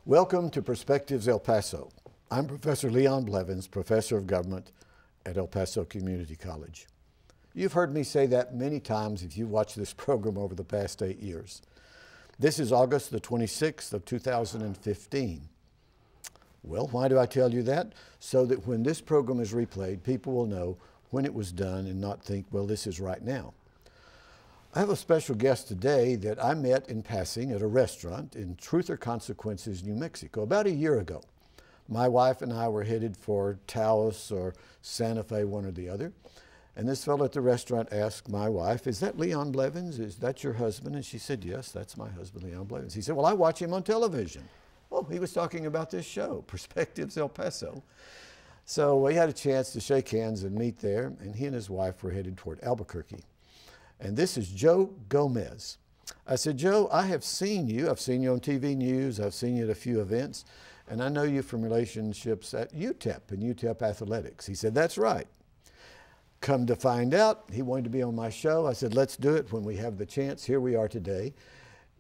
Welcome to Perspectives El Paso. I'm Professor Leon Blevins, Professor of Government at El Paso Community College. You've heard me say that many times if you've watched this program over the past 8 years. This is August the 26th of 2015. Well, why do I tell you that? So that when this program is replayed, people will know when it was done and not think, well, this is right now. I have a special guest today that I met in passing at a restaurant in Truth or Consequences, New Mexico, about a year ago. My wife and I were headed for Taos or Santa Fe, one or the other. And this fellow at the restaurant asked my wife, "Is that Leon Blevins? Is that your husband?" And she said, "Yes, that's my husband, Leon Blevins." He said, "Well, I watch him on television." Oh, he was talking about this show, Perspectives El Paso. So we had a chance to shake hands and meet there, and he and his wife were headed toward Albuquerque. And this is Joe Gomez. I said, "Joe, I have seen you. I've seen you on TV news. I've seen you at a few events. And I know you from relationships at UTEP and UTEP athletics." He said, "That's right." Come to find out, he wanted to be on my show. I said, "Let's do it when we have the chance." Here we are today.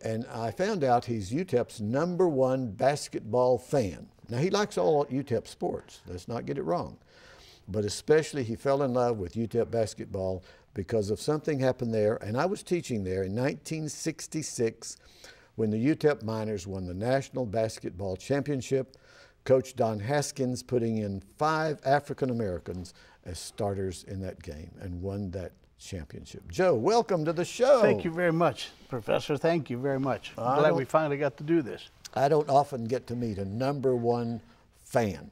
And I found out he's UTEP's #1 basketball fan. Now, he likes all UTEP sports. Let's not get it wrong. But especially he fell in love with UTEP basketball because of something happened there. And I was teaching there in 1966 when the UTEP Miners won the National Basketball Championship. Coach Don Haskins putting in 5 African Americans as starters in that game and won that championship. Joe, welcome to the show. Thank you very much, Professor. Thank you very much. I'm glad we finally got to do this. I don't often get to meet a #1 fan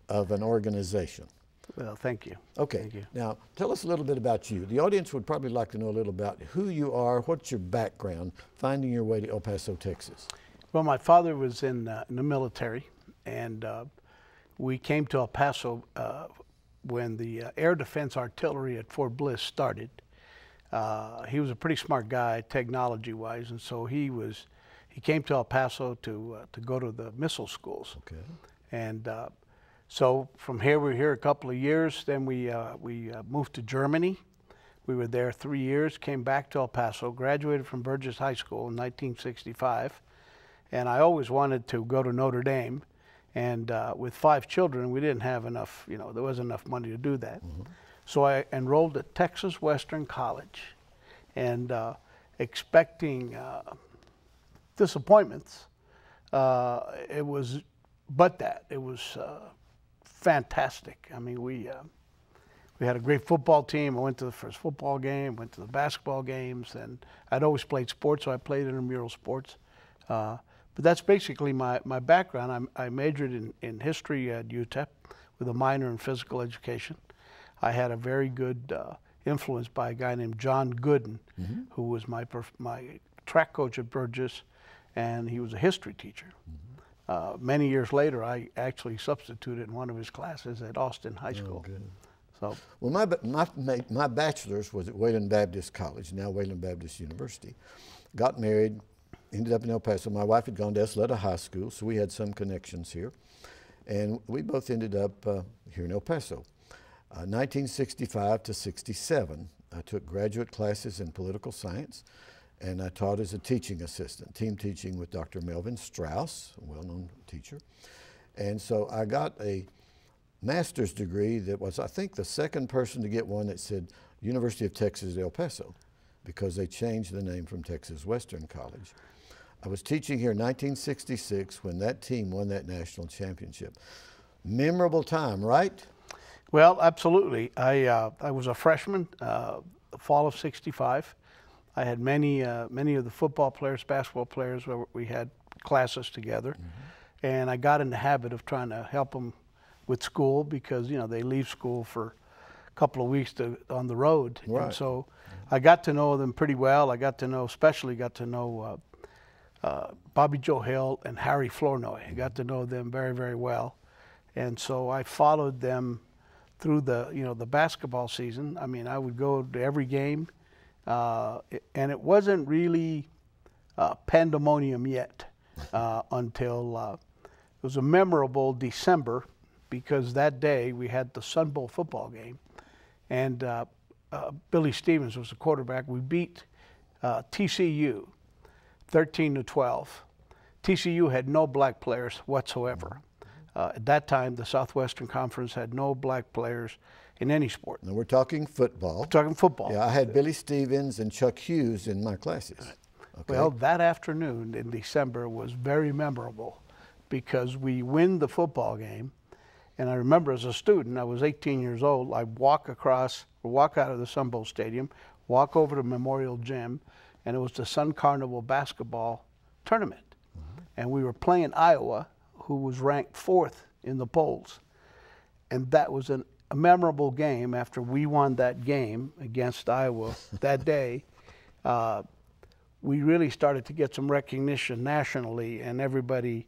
of an organization. Well, thank you. Okay. Thank you. Now, tell us a little bit about you. The audience would probably like to know a little about who you are, what's your background, finding your way to El Paso, Texas. Well, my father was in the military, and we came to El Paso when the Air Defense Artillery at Fort Bliss started. He was a pretty smart guy, technology-wise, and so he came to El Paso to go to the missile schools. Okay. And so from here, we were here a couple of years. Then we moved to Germany. We were there 3 years, came back to El Paso, graduated from Burgess High School in 1965. And I always wanted to go to Notre Dame. And with 5 children, we didn't have enough, there wasn't enough money to do that. Mm-hmm. So I enrolled at Texas Western College, and expecting disappointments. It was fantastic. I mean, we had a great football team. I went to the first football game, went to the basketball games, and I'd always played sports, so I played intramural sports. But that's basically my background. I majored in history at UTEP with a minor in physical education. I had a very good influence by a guy named John Gooden, mm-hmm. who was my track coach at Burgess, and he was a history teacher. Mm-hmm. Many years later, I actually substituted in one of his classes at Austin High School. Oh, good. So, well, my bachelor's was at Wayland Baptist College, now Wayland Baptist University. Got married, ended up in El Paso. My wife had gone to Esleda High School, so we had some connections here. And we both ended up here in El Paso. 1965 to 67, I took graduate classes in political science, and I taught as a teaching assistant, team teaching with Dr. Melvin Strauss, a well-known teacher. And so I got a master's degree that was, I think, the second person to get one that said University of Texas at El Paso, because they changed the name from Texas Western College. I was teaching here in 1966 when that team won that national championship. Memorable time, right? Well, absolutely. I was a freshman, the fall of '65. I had many of the football players, basketball players, where we had classes together. Mm-hmm. And I got in the habit of trying to help them with school because, they leave school for a couple of weeks on the road. Right. And so I got to know them pretty well. I especially got to know Bobby Joe Hill and Harry Flournoy. I got to know them very, very well. And so I followed them through the basketball season. I mean, I would go to every game, and it wasn't really pandemonium yet until it was a memorable December, because that day we had the Sun Bowl football game, and Billy Stevens was the quarterback. We beat TCU 13-12. TCU had no black players whatsoever. At that time, the Southwestern Conference had no black players in any sport. Now we're talking football. We're talking football. Yeah, I had Billy Stevens and Chuck Hughes in my classes. Okay. Well, that afternoon in December was very memorable because we win the football game. And I remember as a student, I was 18 years old, I'd walk out of the Sun Bowl Stadium, walk over to Memorial Gym, and it was the Sun Carnival basketball tournament. And we were playing Iowa, who was ranked 4th in the polls. And that was a memorable game. After we won that game against Iowa that day, we really started to get some recognition nationally, and everybody,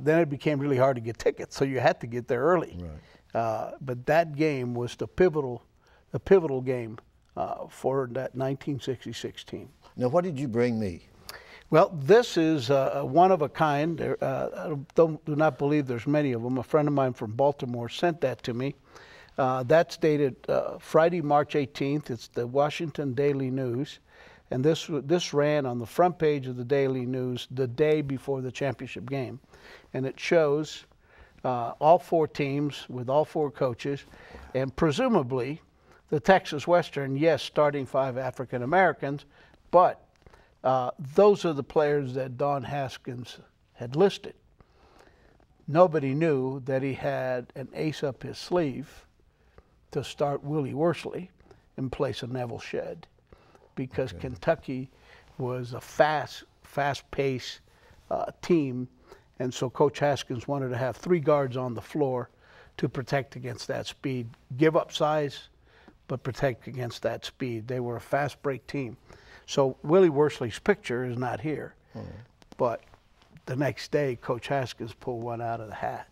then it became really hard to get tickets, so you had to get there early. Right. But that game was the pivotal game for that 1966 team. Now, what did you bring me? Well, this is one of a kind. I do not believe there's many of them. A friend of mine from Baltimore sent that to me. That's dated Friday, March 18th. It's the Washington Daily News. And this ran on the front page of the Daily News the day before the championship game. And it shows all 4 teams with all 4 coaches, and presumably the Texas Western, yes, starting 5 African Americans, but those are the players that Don Haskins had listed. Nobody knew that he had an ace up his sleeve to start Willie Worsley in place of Neville Shedd, because Kentucky was a fast-paced team, and so Coach Haskins wanted to have 3 guards on the floor to protect against that speed, give up size, but protect against that speed. They were a fast break team. So Willie Worsley's picture is not here, but the next day Coach Haskins pulled one out of the hat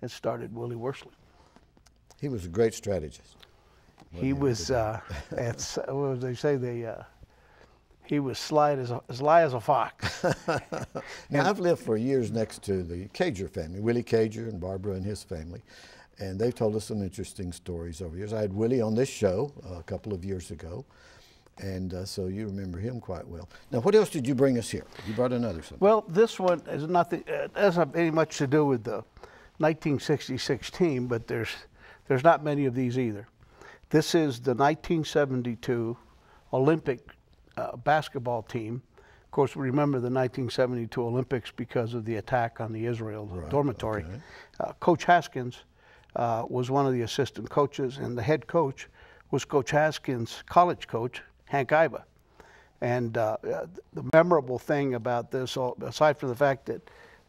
and started Willie Worsley. He was a great strategist. He was, what would they say? He was sly as a fox. Now, I've lived for years next to the Cager family, Willie Cager and Barbara and his family, and they've told us some interesting stories over the years. I had Willie on this show a couple of years ago, and so you remember him quite well. Now, what else did you bring us here? You brought another something. Well, this one is nothing, doesn't have any much to do with the 1966 team, but there's not many of these either. This is the 1972 Olympic basketball team. Of course, we remember the 1972 Olympics because of the attack on the Israel dormitory. Okay. Coach Haskins was one of the assistant coaches, and the head coach was Coach Haskins' college coach, Hank Iba. And the memorable thing about this, aside from the fact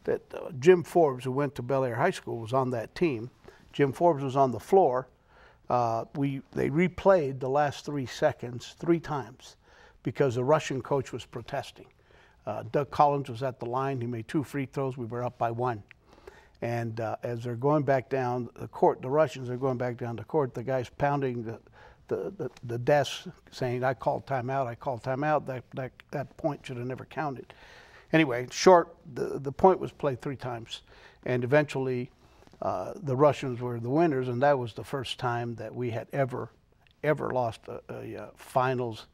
that Jim Forbes, who went to Bel Air High School, was on that team. Jim Forbes was on the floor. They replayed the last 3 seconds 3 times because the Russian coach was protesting. Doug Collins was at the line. He made 2 free throws. We were up by 1. And as they're going back down the court, the Russians are going back down the court, the guy's pounding the desk saying, I called timeout, I called timeout. That point should have never counted. Anyway, short, the point was played 3 times. And eventually, the Russians were the winners, and that was the first time that we had ever lost a finals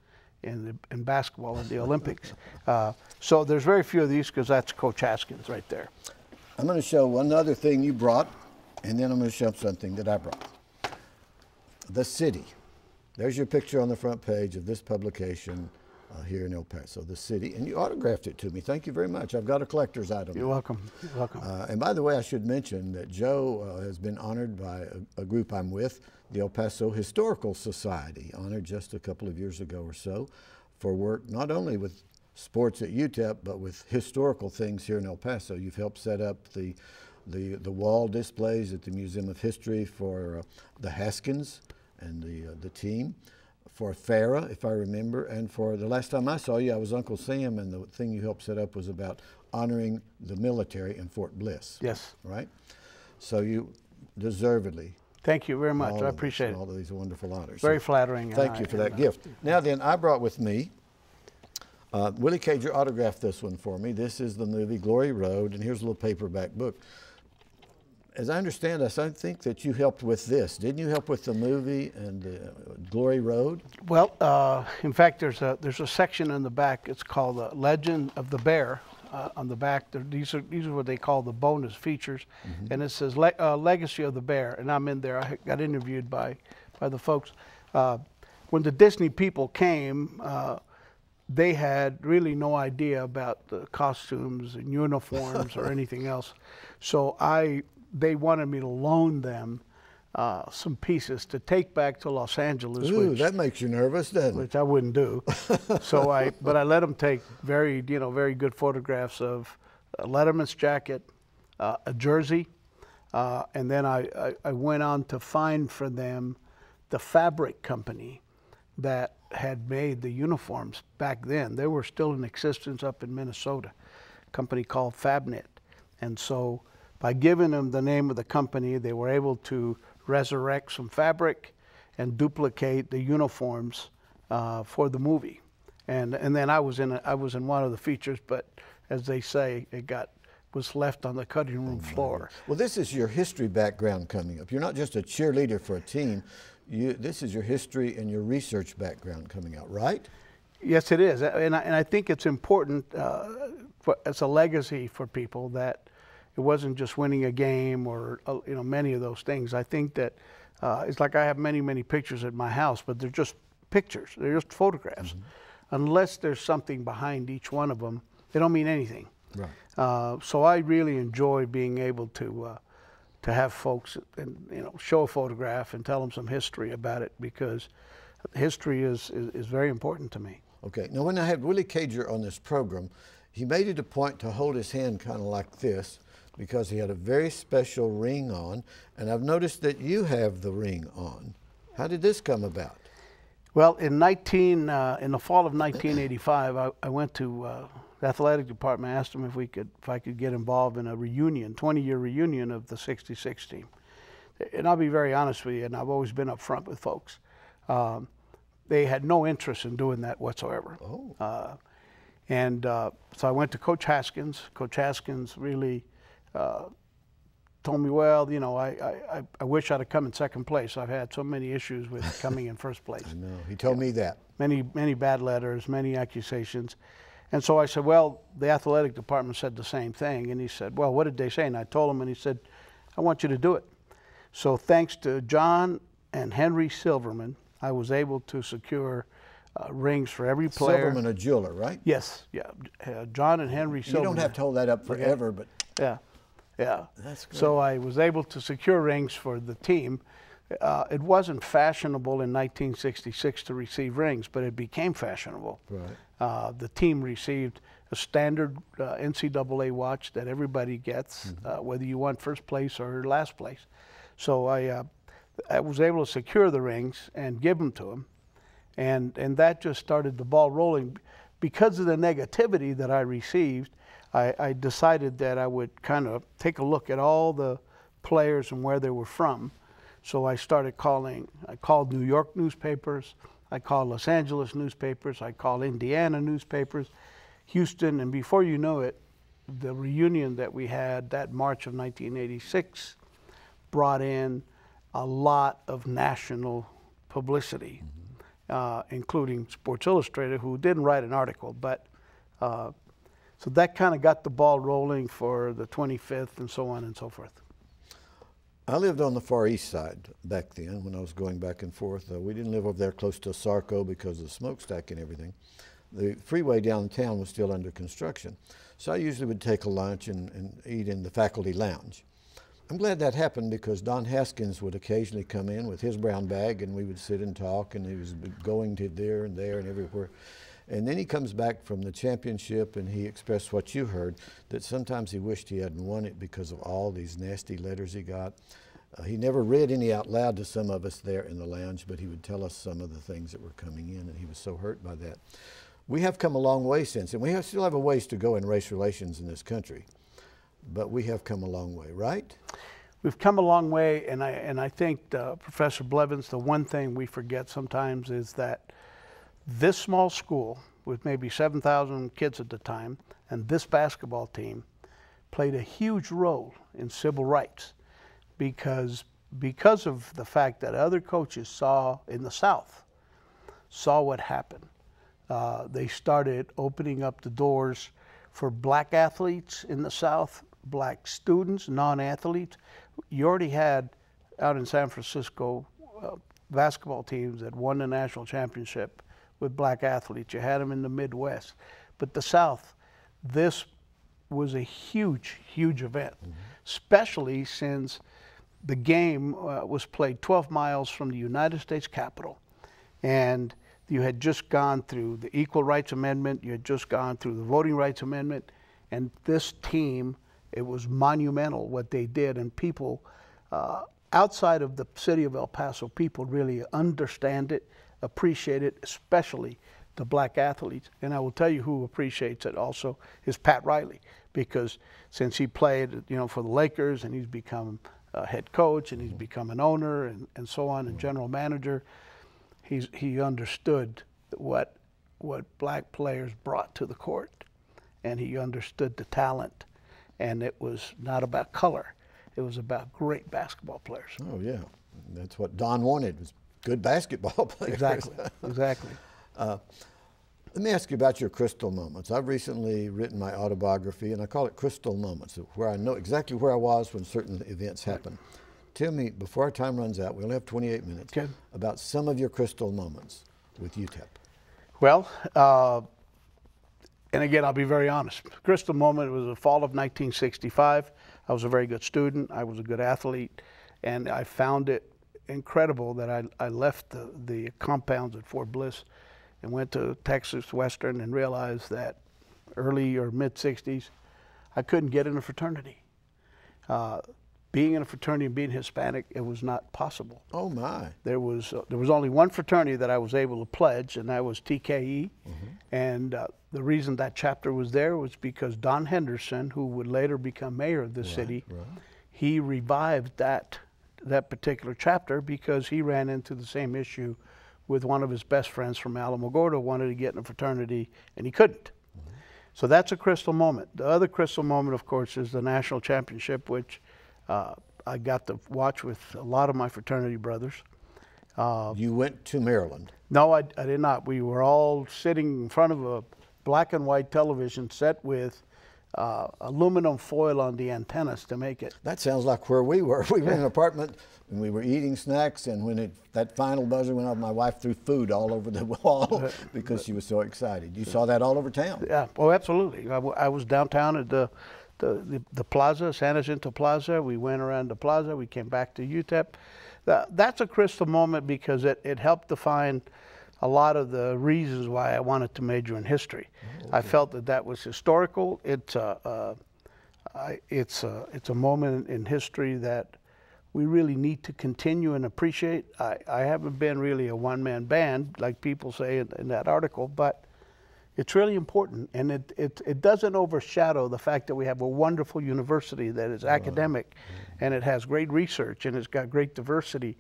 in basketball in the Olympics. So there's very few of these because that's Coach Haskins right there. I'm going to show one other thing you brought, and then I'm going to show something that I brought. The city. There's your picture on the front page of this publication here in El Paso, the city, and you autographed it to me. Thank you very much. I've got a collector's item. You're welcome. You're welcome. And by the way, I should mention that Joe has been honored by a group I'm with, the El Paso Historical Society, honored just a couple of years ago or so for work not only with sports at UTEP, but with historical things here in El Paso. You've helped set up the wall displays at the Museum of History for the Haskins and the team, for Farah, if I remember, and for the last time I saw you, I was Uncle Sam, and the thing you helped set up was about honoring the military in Fort Bliss. Yes. Right? So you deservedly. Thank you very much. I appreciate it. All of these wonderful honors. Very flattering. Thank you for that gift. Now then, I brought with me, Willie Cager autographed this one for me. This is the movie Glory Road, and here's a little paperback book. As I understand, I think that you helped with this. Didn't you help with the movie and Glory Road? Well, in fact, there's a section in the back. It's called Legend of the Bear, on the back. These are what they call the bonus features, and it says Legacy of the Bear, and I'm in there. I got interviewed by the folks. When the Disney people came, they had really no idea about the costumes and uniforms or anything else. So they wanted me to loan them some pieces to take back to Los Angeles. Ooh, that makes you nervous, doesn't it? Which I wouldn't do. But I let them take very good photographs of a Letterman's jacket, a jersey, and then I went on to find for them the fabric company that had made the uniforms back then. They were still in existence up in Minnesota, a company called Fabnet. And so by giving them the name of the company, they were able to resurrect some fabric and duplicate the uniforms for the movie. And then I was in one of the features, but as they say, was left on the cutting room floor. Well, this is your history background coming up. You're not just a cheerleader for a team. This is your history and your research background coming out, right? Yes, it is, and I think it's important as a legacy for people that it wasn't just winning a game or many of those things. I think that it's like I have many pictures at my house, but they're just pictures. They're just photographs. Unless there's something behind each one of them, they don't mean anything. Right. So I really enjoy being able to have folks and show a photograph and tell them some history about it, because history is very important to me. Okay. Now, when I had Willie Cager on this program, he made it a point to hold his hand kind of like this, because he had a very special ring on, and I've noticed that you have the ring on. How did this come about? Well, in the fall of 1985, I went to the athletic department. I asked them if I could get involved in a reunion, 20-year reunion of the '66 team. And I'll be very honest with you, and I've always been up front with folks. They had no interest in doing that whatsoever. Oh. So I went to Coach Haskins. Coach Haskins really told me, well, I wish I'd have come in second place. I've had so many issues with coming in first place. I know. He told me that. Many bad letters, many accusations. And so I said, well, the athletic department said the same thing. And he said, well, what did they say? And I told him, and he said, I want you to do it. So thanks to John and Henry Silverman, I was able to secure rings for every player. Silverman, a jeweler, right? Yes, yeah. John and Henry Silverman. You don't have to hold that up forever, but... Yeah. That's great. So I was able to secure rings for the team. It wasn't fashionable in 1966 to receive rings, but it became fashionable. Right. The team received a standard NCAA watch that everybody gets, whether you won first place or last place. So I was able to secure the rings and give them to them, and that just started the ball rolling. Because of the negativity that I received, I decided that I would kind of take a look at all the players and where they were from. So I called New York newspapers, I called Los Angeles newspapers, I called Indiana newspapers, Houston, and before you know it, the reunion that we had that March of 1986 brought in a lot of national publicity, including Sports Illustrated, who didn't write an article, but so that kind of got the ball rolling for the 25th and so on and so forth. I lived on the Far East Side back then when I was going back and forth. We didn't live over there close to Sarco because of the smokestack and everything. The freeway downtown was still under construction. So I usually would take a lunch and eat in the faculty lounge. I'm glad that happened because Don Haskins would occasionally come in with his brown bag and we would sit and talk, and he was going to there and everywhere. And then he comes back from the championship and he expressed what you heard, that sometimes he wished he hadn't won it because of all these nasty letters he got. He never read any out loud to some of us there in the lounge, but he would tell us some of the things that were coming in, and he was so hurt by that. We have come a long way since, and we still have a ways to go in race relations in this country, but we have come a long way, right? We've come a long way, and I think, Professor Blevins, the one thing we forget sometimes is that this small school with maybe 7,000 kids at the time and this basketball team played a huge role in civil rights because of the fact that other coaches saw in the South, saw what happened. They started opening up the doors for black athletes in the South, black students, non-athletes. You already had out in San Francisco basketball teams that won the national championship with black athletes. You had them in the Midwest. But the South, this was a huge, huge event, especially since the game was played 12 miles from the United States Capitol. And you had just gone through the Equal Rights Amendment, you had just gone through the Voting Rights Amendment, and this team, it was monumental what they did, and people outside of the city of El Paso, people really understand it, appreciate it, especially the black athletes. And I will tell you who appreciates it also is Pat Riley, because since he played, you know, for the Lakers, and he's become a head coach, and he's become an owner, and so on, and general manager, he understood what black players brought to the court, and he understood the talent, and it was not about color. It was about great basketball players. Oh, yeah. That's what Don wanted, was good basketball players. Exactly, exactly. Let me ask you about your crystal moments. I've recently written my autobiography, and I call it Crystal Moments, where I know exactly where I was when certain events happened. Tell me, before our time runs out, we only have 28 minutes, okay, about some of your crystal moments with UTEP. Well, and again, I'll be very honest. Crystal moment was the fall of 1965. I was a very good student. I was a good athlete, and I found it incredible that I left the compounds at Fort Bliss and went to Texas Western and realized that early or mid-60s, I couldn't get in a fraternity. Being in a fraternity and being Hispanic, it was not possible. Oh my! There was only one fraternity that I was able to pledge, and that was TKE. And the reason that chapter was there was because Don Henderson, who would later become mayor of the city, he revived that particular chapter because he ran into the same issue with one of his best friends from Alamogordo, wanted to get in a fraternity, and he couldn't. So that's a crystal moment. The other crystal moment, of course, is the national championship, which I got to watch with a lot of my fraternity brothers. You went to Maryland? No, I did not. We were all sitting in front of a black and white television set with aluminum foil on the antennas to make it. That sounds like where we were. We were in an apartment and we were eating snacks, and when that final buzzer went off, my wife threw food all over the wall because she was so excited. You saw that all over town? Yeah, oh, absolutely. I was downtown at the plaza, San Jacinto Plaza. We went around the plaza. We came back to UTEP. That's a crystal moment because it helped define a lot of the reasons why I wanted to major in history. I felt that was historical. It's a moment in history that we really need to continue and appreciate. I haven't been really a one-man band like people say in that article, but it's really important, and it doesn't overshadow the fact that we have a wonderful university that is academic, and it has great research, and it's got great diversity.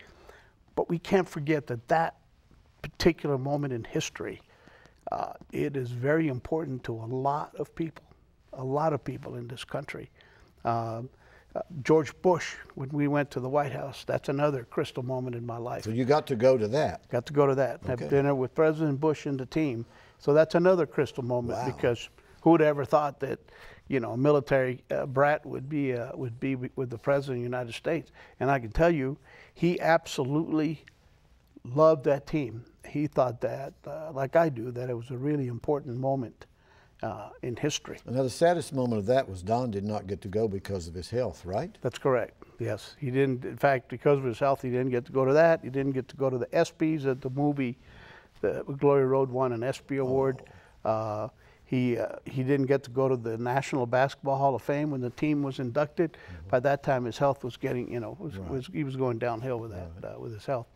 But we can't forget that particular moment in history, it is very important to a lot of people in this country. George Bush, when we went to the White House, that's another crystal moment in my life. So you got to go to that? Got to go to that. Okay. Have dinner with President Bush and the team. So that's another crystal moment, because who would ever thought that, you know, a military brat would be with the President of the United States? And I can tell you, he absolutely loved that team. He thought that, like I do, that it was a really important moment in history. Now, the saddest moment of that was Don did not get to go because of his health, right? That's correct. Yes, he didn't. In fact, because of his health, he didn't get to go to that. He didn't get to go to the ESPYs at the movie. The Glory Road won an ESPY award. He didn't get to go to the National Basketball Hall of Fame when the team was inducted. By that time, his health was getting, you know, he was going downhill with that, with his health.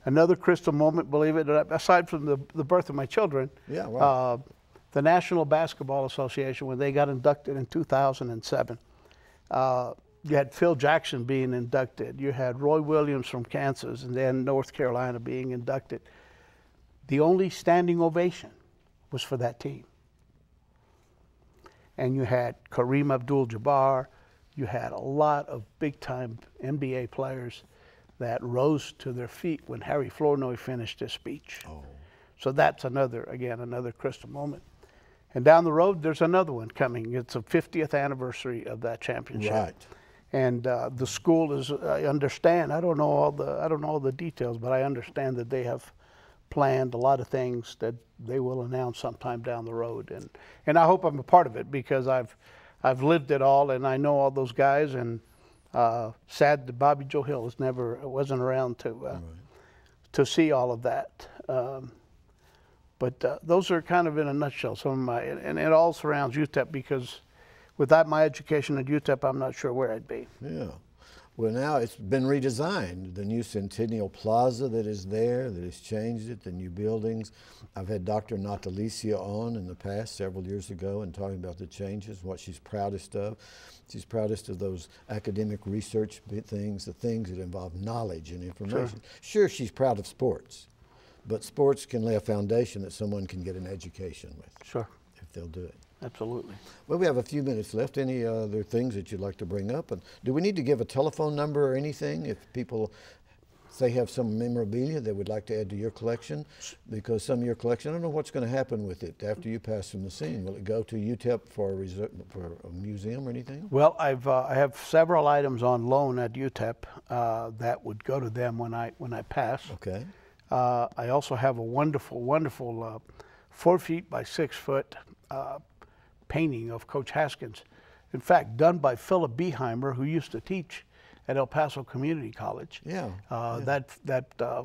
Another crystal moment, believe it, aside from the birth of my children, the National Basketball Association, when they got inducted in 2007, you had Phil Jackson being inducted. You had Roy Williams from Kansas and then North Carolina being inducted. The only standing ovation was for that team. And you had Kareem Abdul-Jabbar. You had a lot of big-time NBA players that rose to their feet when Harry Flournoy finished his speech. So that's another crystal moment. And down the road, there's another one coming. It's the 50th anniversary of that championship. Right. And the school is, I understand, I don't know all the details, but I understand that they have planned a lot of things that they will announce sometime down the road. And I hope I'm a part of it, because I've lived it all, and I know all those guys, and sad that Bobby Joe Hill wasn't around to see all of that. But those are kind of, in a nutshell, some of my, and it all surrounds UTEP, because without my education at UTEP, I'm not sure where I'd be. Yeah. Well, now it's been redesigned. The new Centennial Plaza that is there, that has changed it, the new buildings. I've had Dr. Natalicia on in the past, several years ago, and talking about the changes, what she's proudest of. She's proudest of those academic research things, the things that involve knowledge and information. Sure, she's proud of sports, but sports can lay a foundation that someone can get an education with. Sure. If they'll do it. Absolutely. Well, we have a few minutes left. Any other things that you'd like to bring up? And do we need to give a telephone number or anything if people say have some memorabilia they would like to add to your collection? Because some of your collection, I don't know what's going to happen with it after you pass from the scene. Will it go to UTEP for a museum or anything? Well, I have several items on loan at UTEP that would go to them when I pass. Okay. I also have a wonderful 4 feet by 6 foot painting of Coach Haskins. In fact, done by Philip Beheimer, who used to teach at El Paso Community College. Yeah. I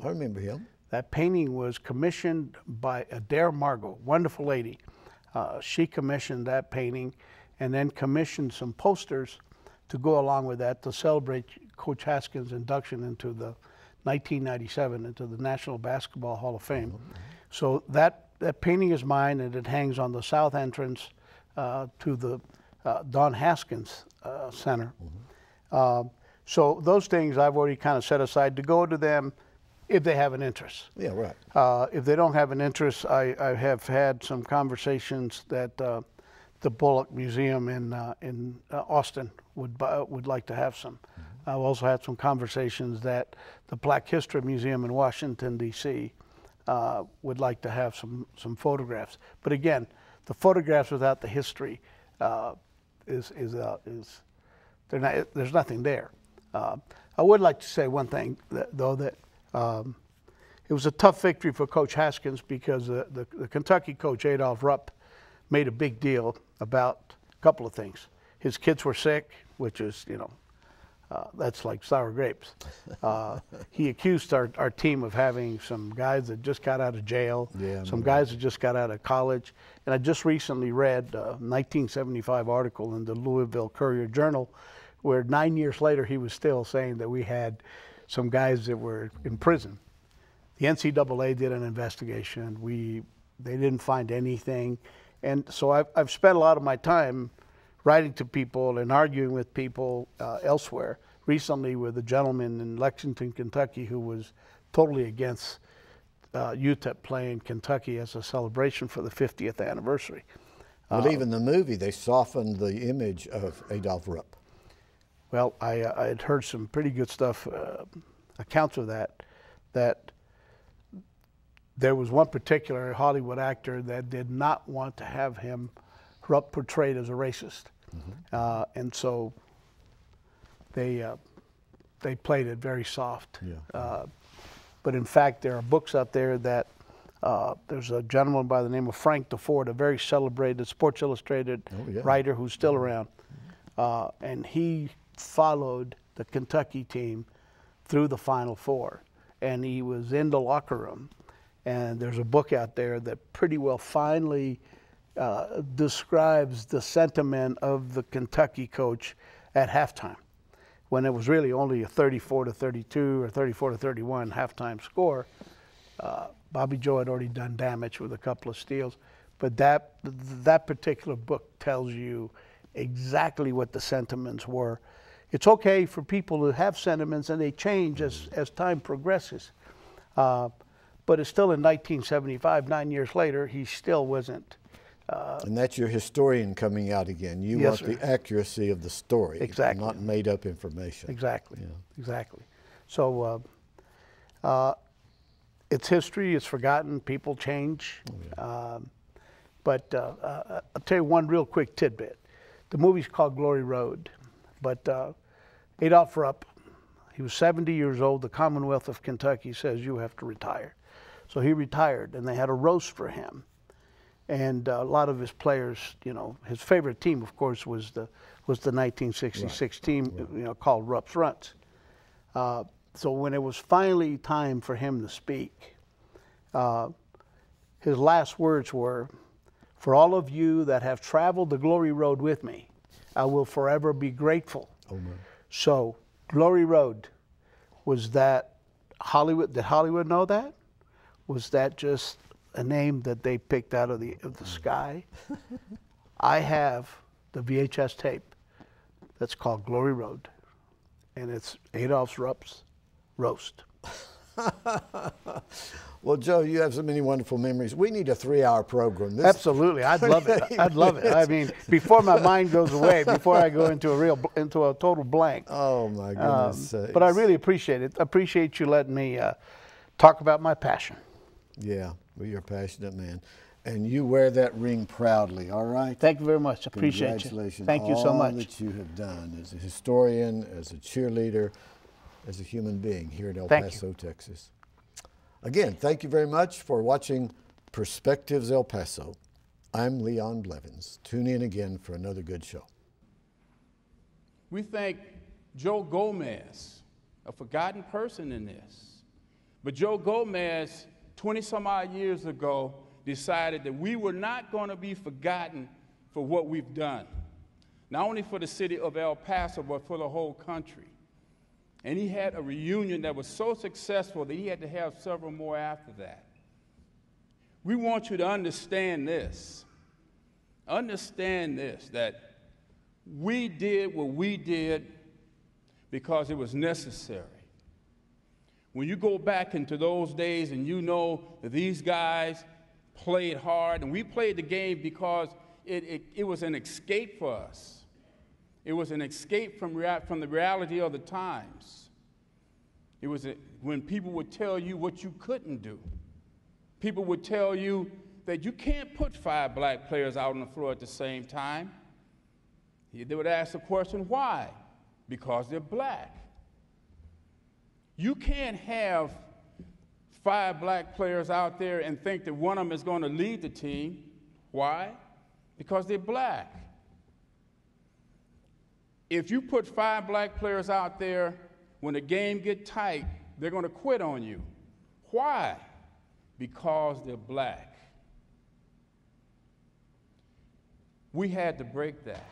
remember him. That painting was commissioned by Adair Margot, wonderful lady. She commissioned that painting, and then commissioned some posters to go along with that to celebrate Coach Haskins' induction into the 1997 into the National Basketball Hall of Fame. So that painting is mine, and it hangs on the south entrance to the Don Haskins Center. So those things I've already kind of set aside to go to them if they have an interest. Yeah, right. If they don't have an interest, I have had some conversations that the Bullock Museum in Austin would like to have some. I've also had some conversations that the Black History Museum in Washington, D.C. Would like to have some photographs. But again, the photographs without the history there's nothing there. I would like to say one thing, though, that it was a tough victory for Coach Haskins, because the Kentucky coach, Adolph Rupp, made a big deal about a couple of things. His kids were sick, which is, that's like sour grapes. He accused our team of having some guys that just got out of jail, some guys that just got out of college. And I just recently read a 1975 article in the Louisville Courier-Journal, where 9 years later he was still saying that we had some guys that were in prison. The NCAA did an investigation. They didn't find anything. And so I've spent a lot of my time writing to people and arguing with people elsewhere. Recently with a gentleman in Lexington, Kentucky, who was totally against UTEP playing Kentucky as a celebration for the 50th anniversary. Well, even the movie, they softened the image of Adolph Rupp. Well, I had heard some pretty good stuff, accounts of that there was one particular Hollywood actor that did not want to have Rupp portrayed as a racist. And so they played it very soft. But in fact, there are books out there that there's a gentleman by the name of Frank DeFord, a very celebrated Sports Illustrated writer who's still around. And he followed the Kentucky team through the Final Four. And he was in the locker room. And there's a book out there that pretty well finally describes the sentiment of the Kentucky coach at halftime, when it was really only a 34-32 or 34-31 halftime score. Bobby Joe had already done damage with a couple of steals, but that particular book tells you exactly what the sentiments were. It's okay for people to have sentiments, and they change as time progresses. But it's still in 1975, 9 years later, he still wasn't. And that's your historian coming out again. You want the accuracy of the story, not made up information. Exactly, exactly. So it's history, it's forgotten, people change. But I'll tell you one real quick tidbit. The movie's called Glory Road, but Adolph Rupp, he was 70 years old. The Commonwealth of Kentucky says you have to retire. So he retired, and they had a roast for him. And a lot of his players, you know, his favorite team, of course, was the 1966 team, you know, called Rupp's Runs. So when it was finally time for him to speak, his last words were, "For all of you that have traveled the Glory Road with me, I will forever be grateful." Oh, man. So Glory Road, was that Hollywood? Did Hollywood know that? Was that just a name that they picked out of the sky? I have the VHS tape that's called Glory Road, and it's Adolph Rupp's roast. Well, Joe, you have so many wonderful memories. We need a 3-hour program. Absolutely, I'd love it. I'd love it. I mean, before my mind goes away, before I go into a total blank. Oh my goodness! But I really appreciate it. I appreciate you letting me talk about my passion. Yeah, well, you're a passionate man, and you wear that ring proudly. All right. Thank you very much. Appreciate you. Congratulations. Thank you so much. All that you have done as a historian, as a cheerleader, as a human being here in El Paso, Texas. Again, thank you very much for watching Perspectives El Paso. I'm Leon Blevins. Tune in again for another good show. We thank Joe Gomez, a forgotten person in this. But Joe Gomez, 20-some-odd years ago, decided that we were not going to be forgotten for what we've done, not only for the city of El Paso, but for the whole country. And he had a reunion that was so successful that he had to have several more after that. We want you to understand this. Understand this, that we did what we did because it was necessary. When you go back into those days and you know that these guys played hard, and we played the game because it was an escape for us. It was an escape from the reality of the times. It was when people would tell you what you couldn't do. People would tell you that you can't put 5 black players out on the floor at the same time. They would ask the question, why? Because they're black. You can't have 5 black players out there and think that one of them is going to lead the team. Why? Because they're black. If you put 5 black players out there, when the game gets tight, they're going to quit on you. Why? Because they're black. We had to break that.